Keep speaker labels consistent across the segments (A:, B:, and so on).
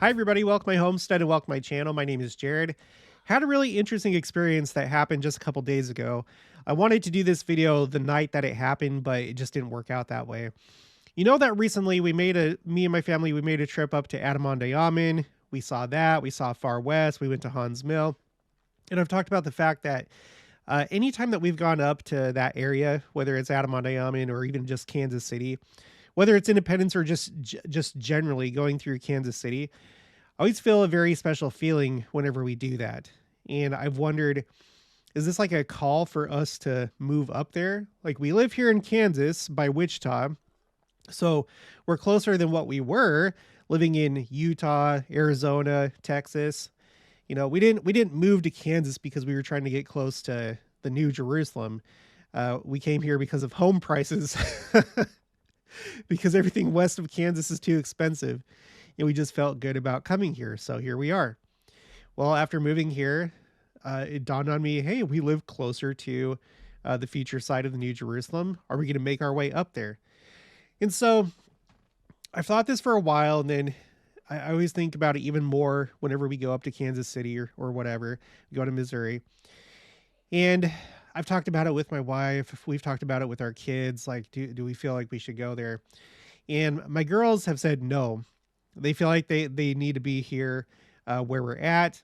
A: Hi, everybody. Welcome to my homestead and welcome to my channel. My name is Jared. Had a really interesting experience that happened just a couple days ago. I wanted to do this video the night that it happened, but it just didn't work out that way. You know that recently me and my family, we made a trip up to Adamondayaman. We saw that. We saw Far West. We went to Hans Mill. And I've talked about the fact that anytime that we've gone up to that area, whether it's Adamondayaman or even just Kansas City, whether it's Independence or just generally going through Kansas City, I always feel a very special feeling whenever we do that. And I've wondered, is this like a call for us to move up there? Like, we live here in Kansas by Wichita, so we're closer than what we were living in Utah, Arizona, Texas. You know, we didn't move to Kansas because we were trying to get close to the New Jerusalem. We came here because of home prices, because everything west of Kansas is too expensive. And we just felt good about coming here. So here we are. Well, after moving here, it dawned on me, hey, we live closer to the future site of the New Jerusalem. Are we going to make our way up there? And so I've thought this for a while, and then I always think about it even more whenever we go up to Kansas City or whatever, we go to Missouri. And I've talked about it with my wife. We've talked about it with our kids. Like, do we feel like we should go there? And my girls have said no. They feel like they need to be here where we're at.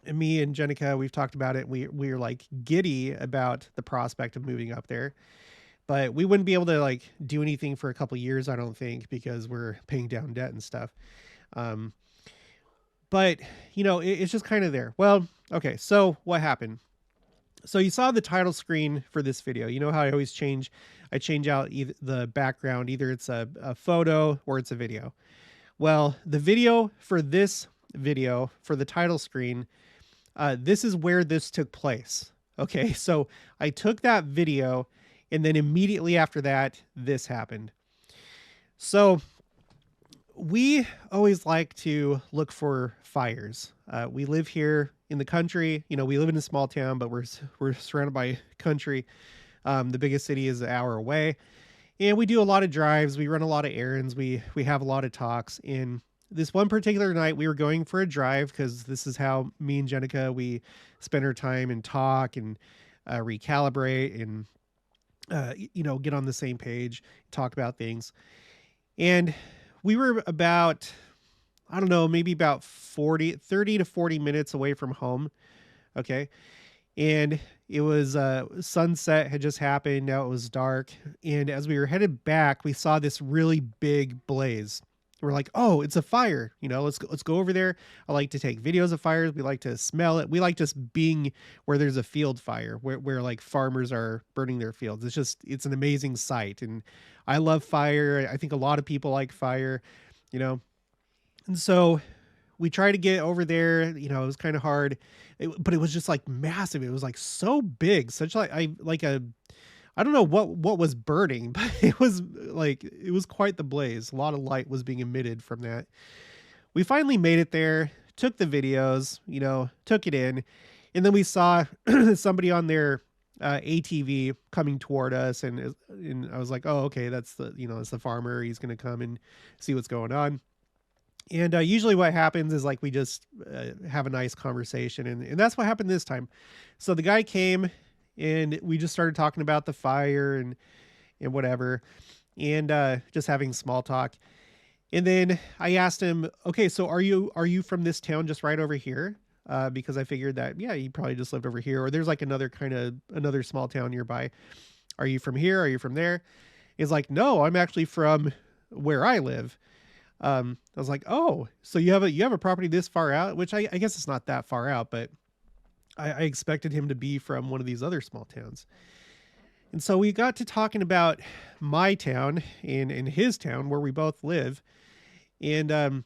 A: And me and Jenica, we've talked about it. We're like giddy about the prospect of moving up there. But we wouldn't be able to like do anything for a couple of years, I don't think, because we're paying down debt and stuff. But, you know, it's just kind of there. Well, okay, so what happened? So you saw the title screen for this video. You know how I always change out either the background, either it's a photo or it's a video. Well, the video for this video, for the title screen, this is where this took place. Okay, so I took that video, and then immediately after that, this happened. So we always like to look for fires. We live here in the country. You know, we live in a small town, but we're surrounded by country. The biggest city is an hour away. And we do a lot of drives. We run a lot of errands. We have a lot of talks. And this one particular night, we were going for a drive because this is how me and Jenica, we spend our time and talk and recalibrate and, you know, get on the same page, talk about things. And we were about, I don't know, maybe about 30 to 40 minutes away from home. Okay. And it was sunset had just happened. Now it was dark. And as we were headed back, we saw this really big blaze. We're like, oh, it's a fire. You know, let's go over there. I like to take videos of fires. We like to smell it. We like just being where there's a field fire, where like farmers are burning their fields. It's an amazing sight. And I love fire. I think a lot of people like fire, you know. And so we tried to get over there. You know, it was kind of hard, but it was just like massive. It was like so big, such like I don't know what was burning, but it was quite the blaze. A lot of light was being emitted from that. We finally made it there, took the videos, you know, took it in, and then we saw somebody on their ATV coming toward us, and I was like, oh, okay, that's the farmer. He's gonna come and see what's going on. And usually what happens is like we just have a nice conversation, and that's what happened this time. So the guy came, and we just started talking about the fire and whatever, and just having small talk. And then I asked him, okay, so are you from this town just right over here? Because I figured that, yeah, you probably just lived over here, or there's like another small town nearby. Are you from here? Are you from there? He's like, no, I'm actually from where I live. I was like, oh, so you have a property this far out, which I guess it's not that far out, but I expected him to be from one of these other small towns. And so we got to talking about my town and his town where we both live. And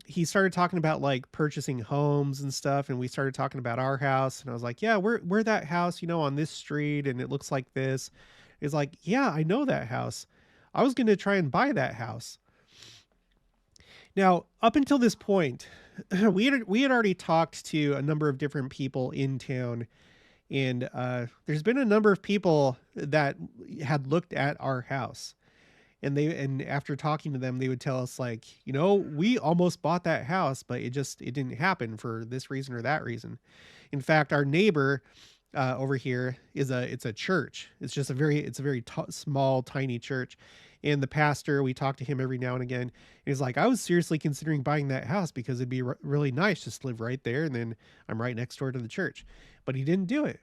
A: he started talking about like purchasing homes and stuff. And we started talking about our house. And I was like, yeah, we're that house, you know, on this street. And it looks like this. He's like, yeah, I know that house. I was going to try and buy that house. Now, up until this point, we had already talked to a number of different people in town, and there's been a number of people that had looked at our house, And after talking to them, they would tell us like, we almost bought that house, but it didn't happen for this reason or that reason. In fact, our neighbor over here it's a church. It's a very small, tiny church. And the pastor, we talk to him every now and again. And he's like, I was seriously considering buying that house because it'd be really nice just to live right there. And then I'm right next door to the church, but he didn't do it.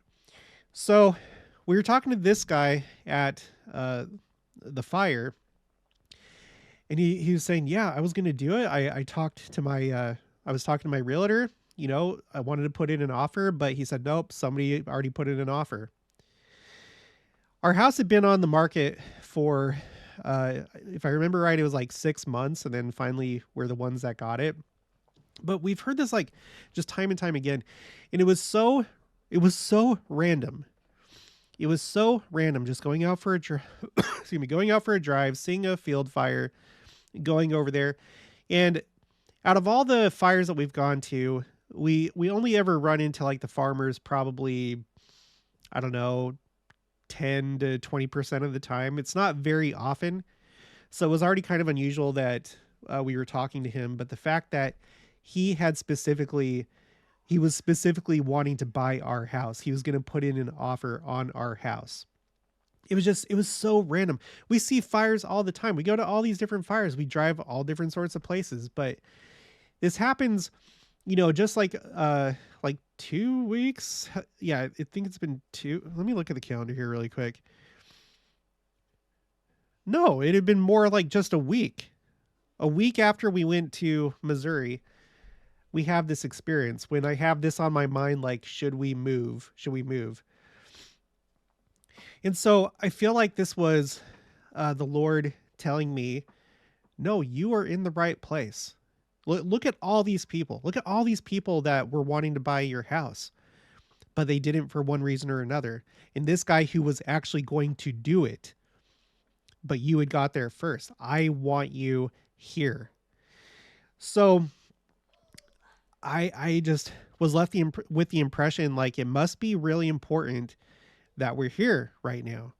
A: So we were talking to this guy at the fire, and he was saying, yeah, I was going to do it. I talked to I was talking to my realtor, I wanted to put in an offer, but he said, nope, somebody already put in an offer. Our house had been on the market for, if I remember right, it was like 6 months. And then finally we're the ones that got it. But we've heard this like just time and time again. And it was so random. It was so random just going out for a going out for a drive, seeing a field fire, going over there. And out of all the fires that we've gone to, we only ever run into like the farmers probably, I don't know, 10 to 20% of the time. It's not very often. So it was already kind of unusual that we were talking to him. But the fact that he was specifically wanting to buy our house, he was going to put in an offer on our house. It was so random. We see fires all the time. We go to all these different fires. We drive all different sorts of places, but this happens, just like 2 weeks. Yeah, I think it's been 2. Let me look at the calendar here really quick. No, it had been more like just a week. A week after we went to Missouri, we have this experience when I have this on my mind, like, should we move? Should we move? And so I feel like this was the Lord telling me, no, you are in the right place. Look at all these people. Look at all these people that were wanting to buy your house, but they didn't for one reason or another. And this guy who was actually going to do it, but you had got there first. I want you here. So I just was left with the impression like it must be really important that we're here right now.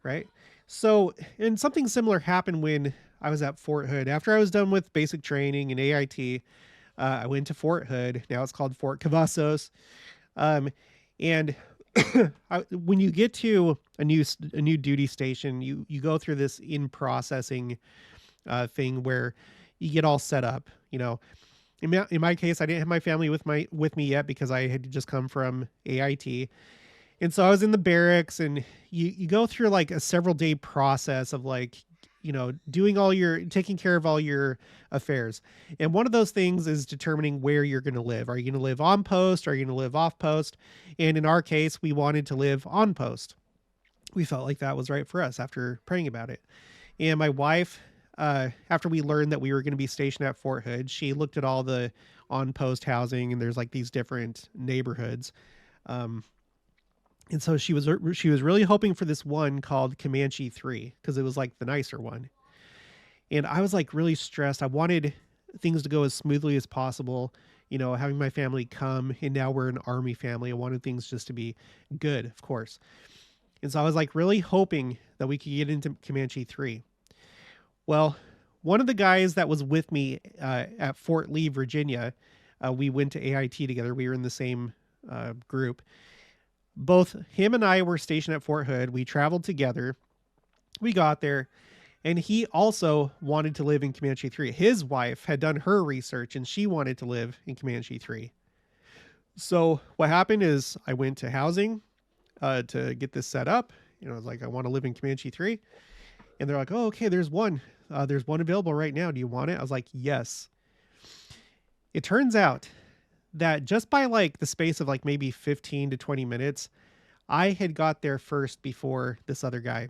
A: Right. So, and something similar happened when I was at Fort Hood. After I was done with basic training and AIT, I went to Fort Hood. Now it's called Fort Cavazos. And when you get to a new duty station, you go through this in processing thing where you get all set up. In my case, I didn't have my family with me yet because I had just come from AIT. And so I was in the barracks, and you go through like a several day process of like, taking care of all your affairs. And one of those things is determining where you're going to live. Are you going to live on post? Are you going to live off post? And in our case, we wanted to live on post. We felt like that was right for us after praying about it. And my wife, after we learned that we were going to be stationed at Fort Hood, she looked at all the on post housing, and there's like these different neighborhoods. And so she was really hoping for this one called Comanche 3 because it was like the nicer one. And I was like really stressed. I wanted things to go as smoothly as possible, having my family come, and now we're an Army family. I wanted things just to be good, of course. And so I was like really hoping that we could get into Comanche 3. Well, one of the guys that was with me at Fort Lee, Virginia, we went to AIT together. We were in the same group. Both him and I were stationed at Fort Hood. We traveled together. We got there, and he also wanted to live in Comanche 3. His wife had done her research, and she wanted to live in Comanche 3. So what happened is I went to housing to get this set up. I was like, I want to live in Comanche 3. And they're like, oh, okay, there's one. There's one available right now. Do you want it? I was like, yes. It turns out that just by like the space of like maybe 15 to 20 minutes, I had got there first before this other guy.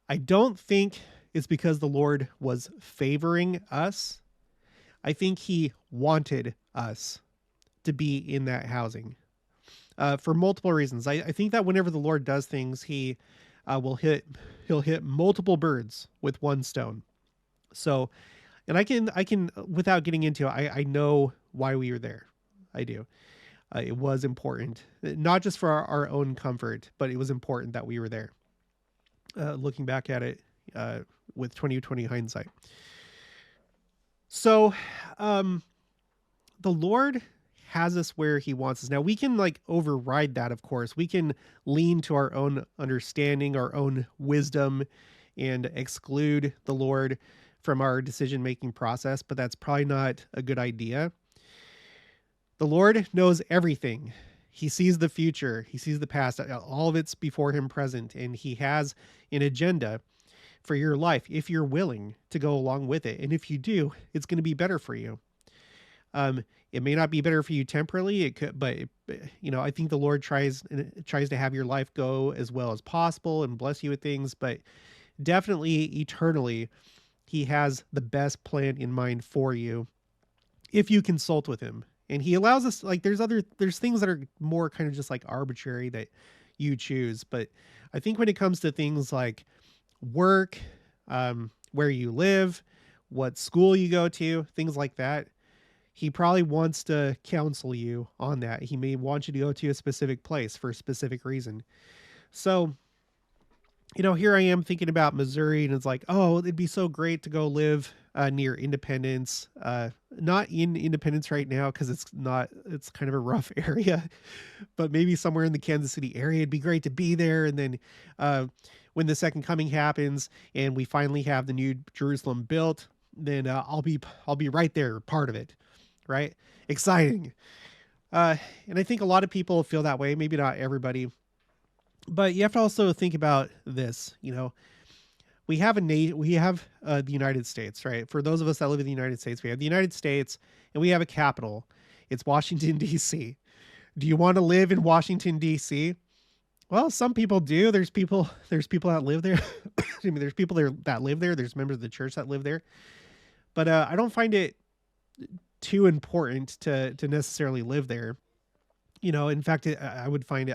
A: I don't think it's because the Lord was favoring us. I think he wanted us to be in that housing for multiple reasons. I think that whenever the Lord does things, he'll hit multiple birds with one stone. So, and I can, without getting into it, I know why we were there. I do. It was important, not just for our own comfort, but it was important that we were there. looking back at it with 2020 hindsight. So, um, the Lord has us where he wants us. Now we can like override that, of course. We can lean to our own understanding, our own wisdom, and exclude the Lord from our decision making process, but that's probably not a good idea. The Lord knows everything. He sees the future, he sees the past, all of it's before him present, and he has an agenda for your life if you're willing to go along with it. And if you do, it's going to be better for you. It may not be better for you temporarily, it could, but I think the Lord tries to have your life go as well as possible and bless you with things, but definitely eternally, he has the best plan in mind for you if you consult with him. And he allows us, like, there's things that are more kind of just like arbitrary that you choose, but I think when it comes to things like work, where you live, what school you go to, things like that, he probably wants to counsel you on that. He may want you to go to a specific place for a specific reason. So, here I am thinking about Missouri, and it's like, oh, it'd be so great to go live near Independence. Not in Independence right now because it's kind of a rough area, but maybe somewhere in the Kansas City area. It'd be great to be there. And then when the second coming happens and we finally have the New Jerusalem built, then I'll be right there, part of it, right? Exciting. And I think a lot of people feel that way. Maybe not everybody. But you have to also think about this, we have the United States, right? For those of us that live in the United States, we have the United States and we have a capital. It's Washington, D.C. Do you want to live in Washington, D.C.? Well, some people do. There's people that live there. I mean, there's people there that live there. There's members of the church that live there. But I don't find it too important to necessarily live there. In fact, I find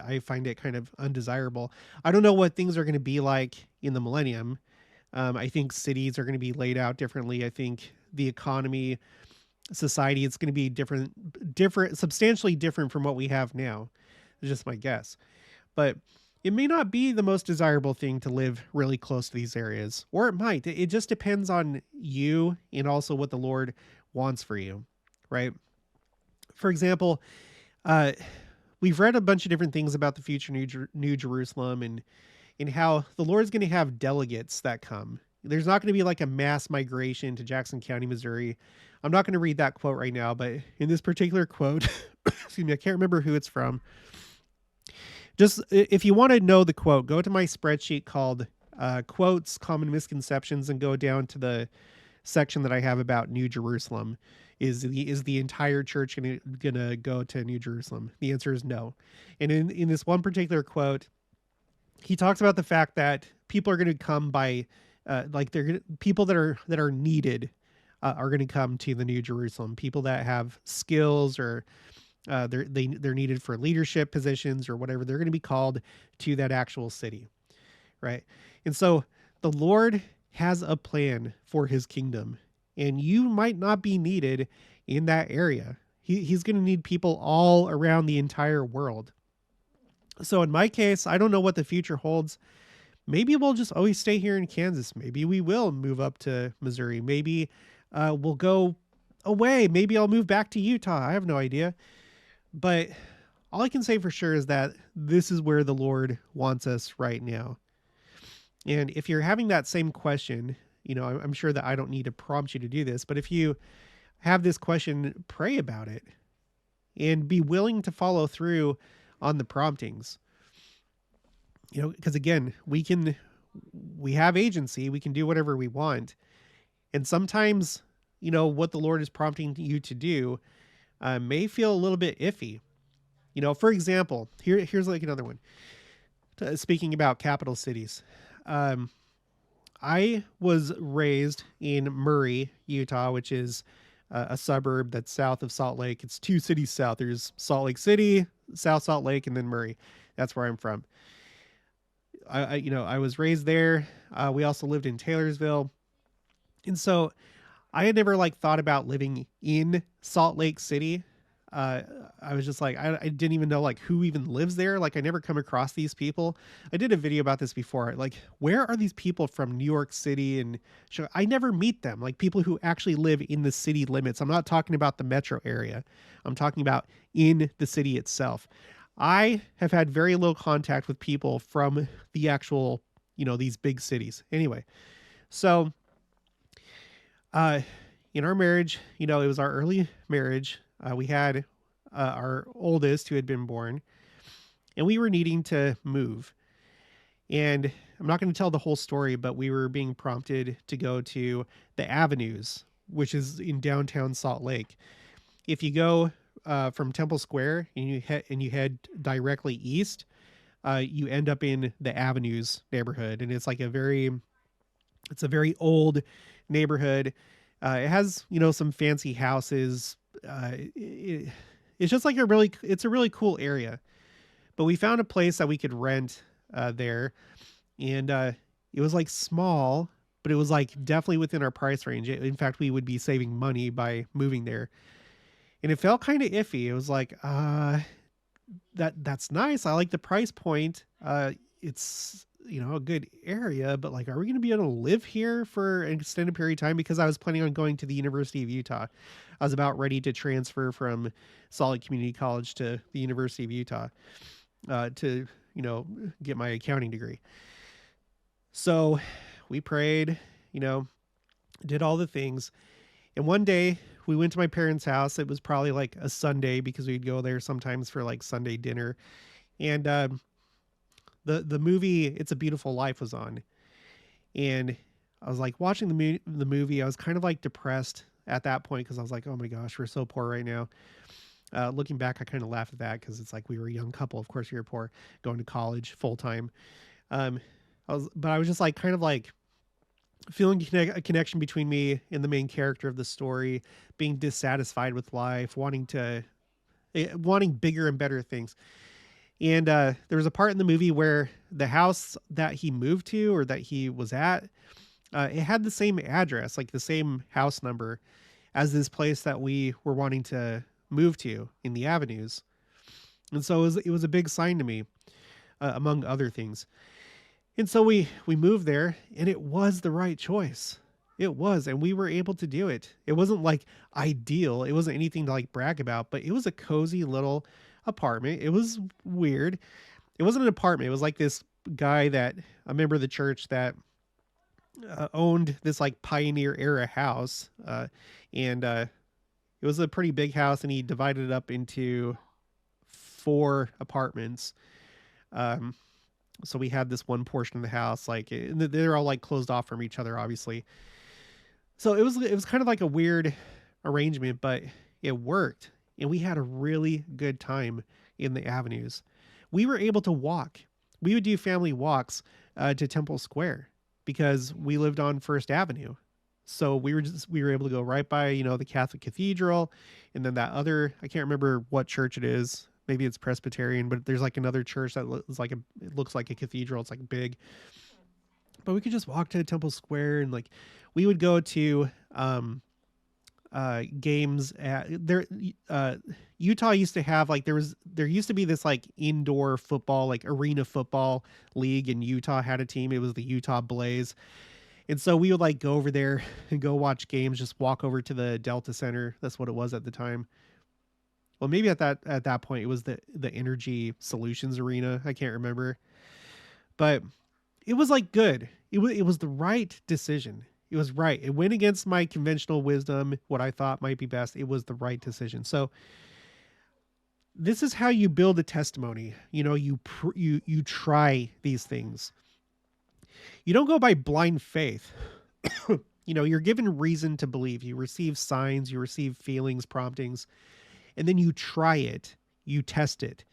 A: it kind of undesirable. I don't know what things are going to be like in the millennium. I think cities are going to be laid out differently. I think the economy, society, it's going to be substantially different from what we have now. It's just my guess. But it may not be the most desirable thing to live really close to these areas, or it might. It just depends on you and also what the Lord wants for you, right? For example, we've read a bunch of different things about the future New Jerusalem and how the Lord's going to have delegates that come. There's not going to be like a mass migration to Jackson County, Missouri. I'm not going to read that quote right now, but in this particular quote, excuse me, I can't remember who it's from. Just if you want to know the quote, go to my spreadsheet called Quotes, Common Misconceptions, and go down to the section that I have about New Jerusalem. Is the entire church gonna go to New Jerusalem? The answer is no. And in this one particular quote, he talks about the fact that people are going to come by, people that are needed are going to come to the New Jerusalem. People that have skills or they're needed for leadership positions or whatever. They're going to be called to that actual city, right? And so the Lord has a plan for his kingdom, and you might not be needed in that area. He's going to need people all around the entire world. So in my case, I don't know what the future holds. Maybe we'll just always stay here in Kansas. Maybe we will move up to Missouri. Maybe we'll go away. Maybe I'll move back to Utah. I have no idea. But all I can say for sure is that this is where the Lord wants us right now. And if you're having that same question, I'm sure that I don't need to prompt you to do this, but if you have this question, pray about it and be willing to follow through on the promptings. Because again, we have agency, we can do whatever we want. And sometimes, what the Lord is prompting you to do may feel a little bit iffy. For example, here's like another one. Speaking about capital cities, I was raised in Murray, Utah, which is a suburb that's south of Salt Lake. It's 2 cities south. There's Salt Lake City, South Salt Lake, and then Murray. That's where I'm from. I was raised there. We also lived in Taylorsville. And so I had never thought about living in Salt Lake City, uh, I was just like, I didn't even know like who even lives there. Like I never come across these people. I did a video about this before. Like, where are these people from New York City? And I never meet them. Like people who actually live in the city limits. I'm not talking about the metro area. I'm talking about in the city itself. I have had very little contact with people from the actual, these big cities. Anyway, so uh, in our marriage, it was our early marriage. We had our oldest who had been born, and we were needing to move. And I'm not going to tell the whole story, but we were being prompted to go to the Avenues, which is in downtown Salt Lake. If you go from Temple Square and you head directly east, you end up in the Avenues neighborhood, and it's a very old neighborhood. It has some fancy houses. It's just like it's a really cool area. But we found a place that we could rent there, and it was like small, but it was like definitely within our price range. In fact, we would be saving money by moving there, and it felt kind of iffy. It was like, that's nice. I like the price point. It's a good area, but like, are we going to be able to live here for an extended period of time? Because I was planning on going to the University of Utah. I was about ready to transfer from Salt Lake Community College to the University of Utah to get my accounting degree. So we prayed, did all the things, and one day we went to my parents' house. It was probably like a Sunday because we'd go there sometimes for like Sunday dinner. And the movie It's a Beautiful Life was on. And I was like watching the movie. I was kind of like depressed at that point because I was like, oh my gosh, we're so poor right now. Looking back, I kind of laugh at that because it's like we were a young couple. Of course, we were poor, going to college full time. But I was just like kind of like feeling a connection between me and the main character of the story, being dissatisfied with life, wanting bigger and better things. And there was a part in the movie where the house that he moved to or that he was at, it had the same address, like the same house number as this place that we were wanting to move to in the Avenues. And so it was a big sign to me, among other things. And so we moved there, and it was the right choice. It was, and we were able to do it. It wasn't like ideal. It wasn't anything to like brag about, but it was a cozy little apartment. It was weird. It wasn't an apartment. It was like this guy that a member of the church that owned this like pioneer era house. And it was a pretty big house, and he divided it up into 4 apartments. So we had this one portion of the house, like they're all like closed off from each other, obviously. So it was kind of like a weird arrangement, but it worked, and we had a really good time in the Avenues. We were able to walk. We would do family walks to Temple Square because we lived on First Avenue. So we were able to go right by the Catholic Cathedral, and then that other, I can't remember what church it is. Maybe it's Presbyterian, but there's like another church that it looks like a cathedral. It's like big, but we could just walk to Temple Square, and like we would go to games at there. Utah used to have like there used to be this like indoor football, like arena football league, and Utah had a team. It was the Utah Blaze. And so we would like go over there and go watch games, just walk over to the Delta Center. That's what it was at the time. Well, maybe at that point it was the Energy Solutions Arena. I can't remember, but it was like good. It was the right decision. It was right. It went against my conventional wisdom, what I thought might be best. It was the right decision. So this is how you build a testimony. You try these things. You don't go by blind faith. You're given reason to believe. You receive signs. You receive feelings, promptings. And then you try it, you test it,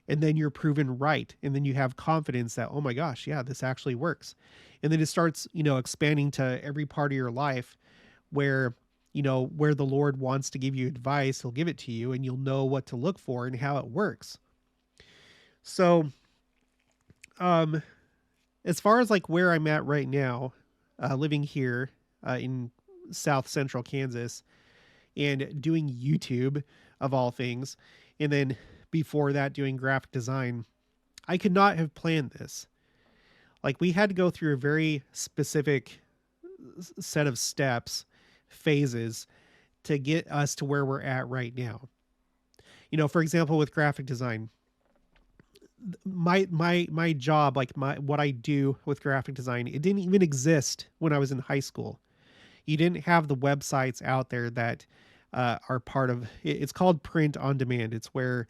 A: and then you're proven right. And then you have confidence that, oh my gosh, yeah, this actually works. And then it starts, expanding to every part of your life where the Lord wants to give you advice, he'll give it to you, and you'll know what to look for and how it works. So, as far as like where I'm at right now, living here in South Central Kansas and doing YouTube, of all things. And then before that, doing graphic design. I could not have planned this. Like, we had to go through a very specific set of steps, phases, to get us to where we're at right now. For example, with graphic design, my job, like what I do with graphic design, it didn't even exist when I was in high school. You didn't have the websites out there that are part of it. It's called print on demand. It's where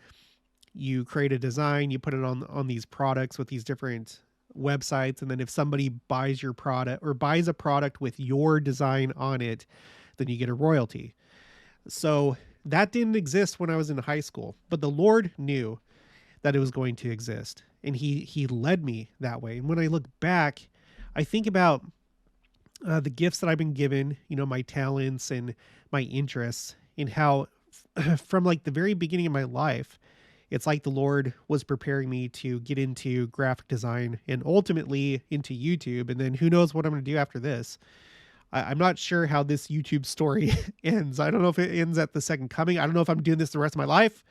A: you create a design, you put it on these products with these different websites, and then if somebody buys your product or buys a product with your design on it, then you get a royalty. So that didn't exist when I was in high school, but the Lord knew that it was going to exist, and he led me that way. And when I look back, I think about the gifts that I've been given, my talents and my interests, and how from like the very beginning of my life, it's like the Lord was preparing me to get into graphic design and ultimately into YouTube. And then who knows what I'm going to do after this. I'm not sure how this YouTube story ends. I don't know if it ends at the second coming. I don't know if I'm doing this the rest of my life.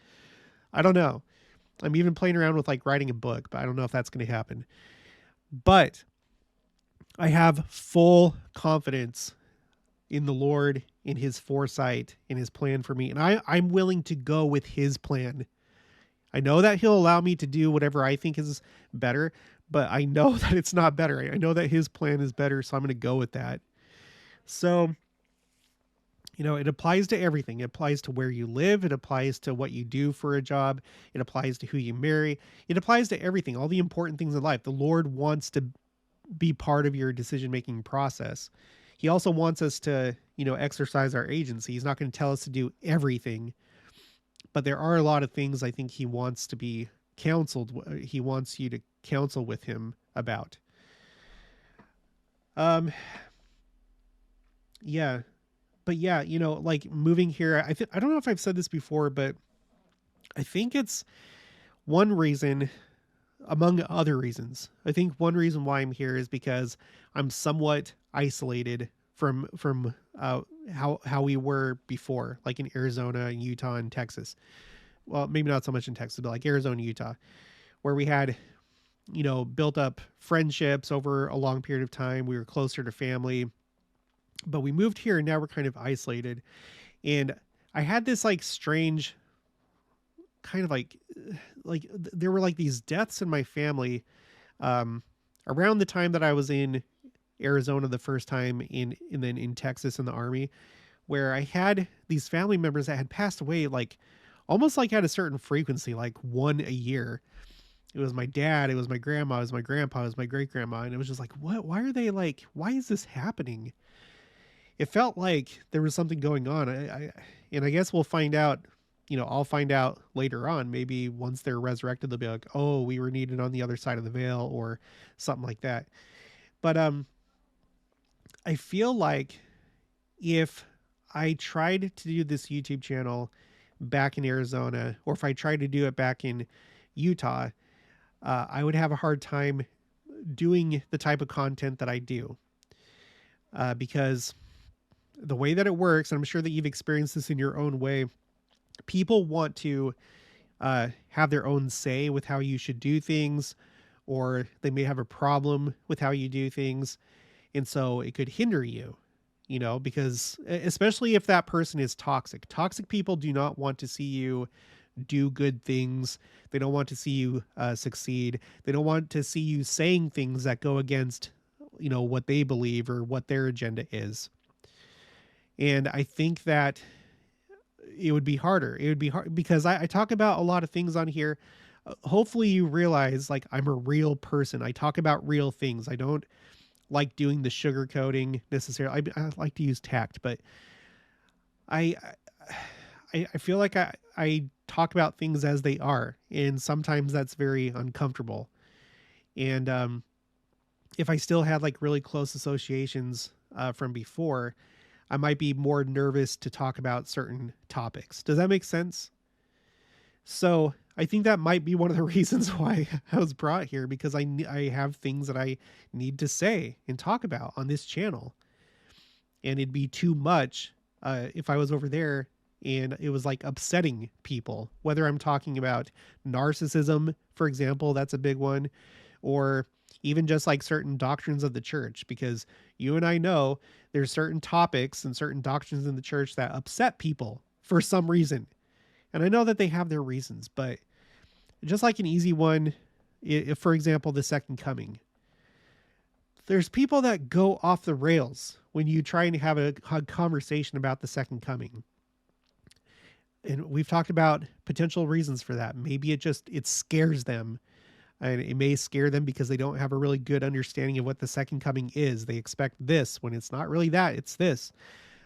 A: I don't know. I'm even playing around with like writing a book, but I don't know if that's going to happen. But I have full confidence in the Lord, in his foresight, in his plan for me. And I'm willing to go with his plan. I know that he'll allow me to do whatever I think is better, but I know that it's not better. I know that his plan is better, so I'm going to go with that. So, it applies to everything. It applies to where you live. It applies to what you do for a job. It applies to who you marry. It applies to everything, all the important things in life. The Lord wants to be part of your decision-making process. He also wants us to, exercise our agency. He's not going to tell us to do everything, but there are a lot of things I think he wants to be counseled. He wants you to counsel with him about. Yeah. But yeah, like moving here, I don't know if I've said this before, but I think it's one reason among other reasons. I think one reason why I'm here is because I'm somewhat isolated from how we were before, like in Arizona and Utah and Texas. Well, maybe not so much in Texas, but like Arizona and Utah, where we had, built up friendships over a long period of time. We were closer to family, but we moved here and now we're kind of isolated. And I had this like strange kind of like there were like these deaths in my family around the time that I was in Arizona the first time and then in Texas in the Army, where I had these family members that had passed away, like almost like at a certain frequency, like one a year. It was my dad, it was my grandma, it was my grandpa, it was my great grandma. And it was just like, what, why are they like, why is this happening? It felt like there was something going on. And I guess we'll find out, I'll find out later on, maybe once they're resurrected, they'll be like, oh, we were needed on the other side of the veil or something like that. But, I feel like if I tried to do this YouTube channel back in Arizona, or if I tried to do it back in Utah, I would have a hard time doing the type of content that I do. Because the way that it works, and I'm sure that you've experienced this in your own way, people want to have their own say with how you should do things, or they may have a problem with how you do things. And so it could hinder you, because especially if that person is toxic. Toxic people do not want to see you do good things. They don't want to see you succeed. They don't want to see you saying things that go against, what they believe or what their agenda is. And I think that it would be harder. It would be hard because I talk about a lot of things on here. Hopefully you realize like I'm a real person. I talk about real things. I don't like doing the sugarcoating necessarily. I like to use tact, but I feel like I talk about things as they are, and sometimes that's very uncomfortable. And if I still had like really close associations from before, I might be more nervous to talk about certain topics. Does that make sense? So I think that might be one of the reasons why I was brought here, because I have things that I need to say and talk about on this channel. And it'd be too much if I was over there and it was like upsetting people, whether I'm talking about narcissism, for example, that's a big one, or even just like certain doctrines of the church, because you and I know there's certain topics and certain doctrines in the church that upset people for some reason. And I know that they have their reasons, but just like an easy one, if, for example, the second coming, there's people that go off the rails when you try and have a conversation about the second coming. And we've talked about potential reasons for that. Maybe it scares them, and it may scare them because they don't have a really good understanding of what the second coming is. They expect this when it's not really that, it's this.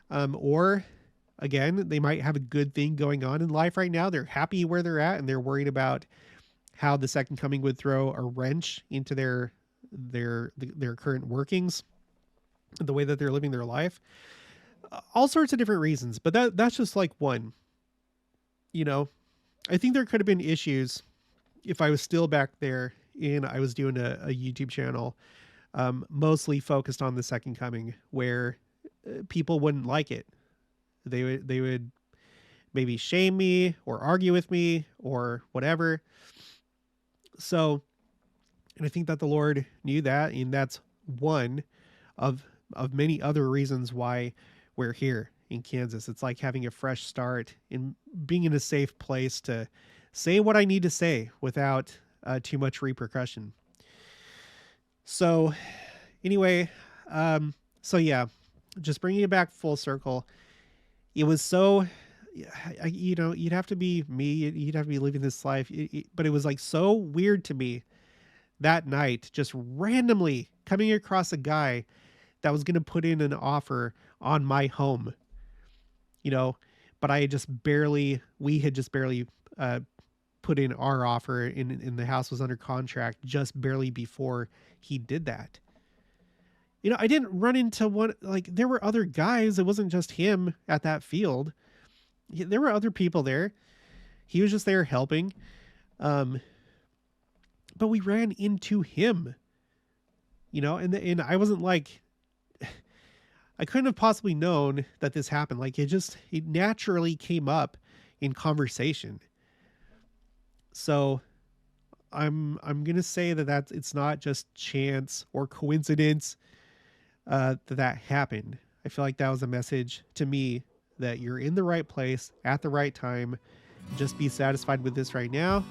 A: Or again, they might have a good thing going on in life right now. They're happy where they're at, and they're worried about how the second coming would throw a wrench into their current workings, the way that they're living their life. All sorts of different reasons, but that's just like one. You know, I think there could have been issues if I was still back there and I was doing a YouTube channel, mostly focused on the second coming, where people wouldn't like it. They would maybe shame me or argue with me or whatever. So, and I think that the Lord knew that, and that's one of many other reasons why we're here in Kansas. It's like having a fresh start and being in a safe place to say what I need to say without too much repercussion. So anyway, so yeah, just bringing it back full circle. It was so, you know, you'd have to be me, you'd have to be living this life. But it was like so weird to me that night, just randomly coming across a guy that was going to put in an offer on my home, you know, but we had just barely put in our offer, and the house was under contract just barely before he did that. You know, I didn't run into one, like there were other guys. It wasn't just him at that field. There were other people there. He was just there helping. But we ran into him, you know, and I wasn't like, I couldn't have possibly known that this happened. Like it naturally came up in conversation. So I'm going to say that it's not just chance or coincidence that happened. I feel like that was a message to me that you're in the right place at the right time. Just be satisfied with this right now.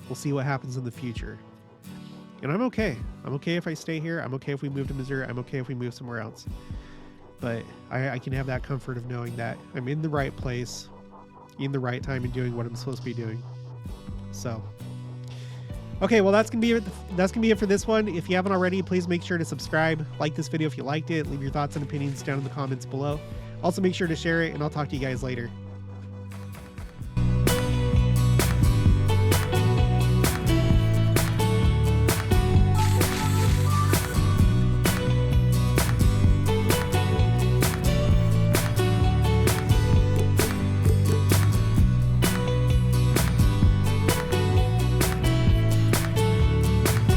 A: We'll see what happens in the future. And I'm okay. I'm okay if I stay here. I'm okay if we move to Missouri. I'm okay if we move somewhere else. But I can have that comfort of knowing that I'm in the right place, in the right time, and doing what I'm supposed to be doing. So, okay, well, that's gonna be it. That's gonna be it for this one. If you haven't already, please make sure to subscribe, like this video if you liked it, leave your thoughts and opinions down in the comments below. Also, make sure to share it, and I'll talk to you guys later.